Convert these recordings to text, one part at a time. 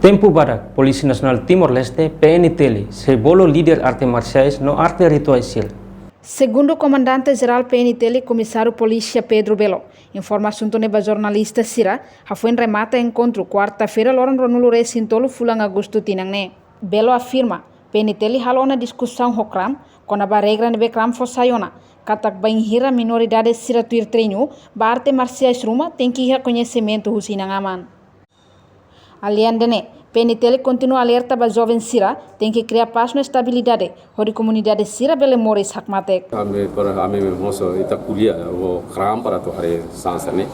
Tempo barak, Polisi Nasional Timor-Leste, PNTL, sebolo líder arte marciais no arte ritual. Segundo o comandante-geral PNTL, comissário Polícia Pedro Belo, informação toneba jornalista Sira, foi em remata encontro quarta-feira loran Ronulo Recintolo fulang agosto tinangne. Belo afirma, PNTL halou na discussão hokram, com a regra nebe kram fossaiona, katak bainhira minoridade Sira tuir treino, ba arte marciais ruma tem que reconhecimento husinang aman. Além de PNTL continua alerta para jovens Sira, tem que criar paz e estabilidade, onde a comunidade Sira belemoris hakmatek. Kami moso ita kuliah o kram para tu hari sansa ni.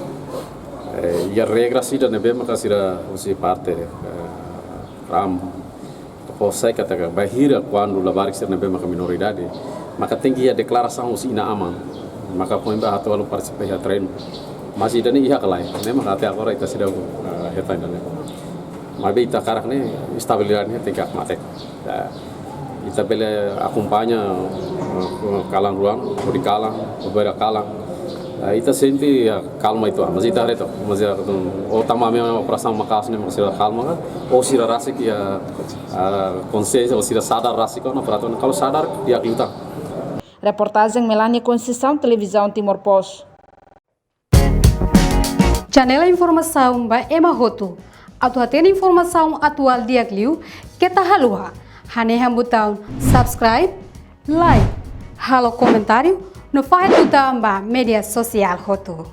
Ya regra Sira nebe maka Sira usi parte kram. Saya katakan bahira quando lavar Sira nebe maka minoridade, maka tem que declaração usi ina aman. Maka poin bah atau lalu participar ya treino. Masih dani iya kalai, memang até agora ita Sira hetain dani. Mas ita karak ni estabilidade tem que akmatek. Ita bele acompanha kalang ruang, di kalang, beberapa kalang. Ita senti calma itu, mas ita reto, mas ya o tamame operação makas ni masih calma, o sira rasa que consciência, o sira sadar rasa que na peraturan kalau sadar dia luta. Reportagem Melania Conceição, Televisão Timor Post. Janela informação ba Emma Roto. Atau tem informação atual dia Gliu, kita halua. Hane botão subscribe, like, halo comentário, no faz do tamba media social Roto.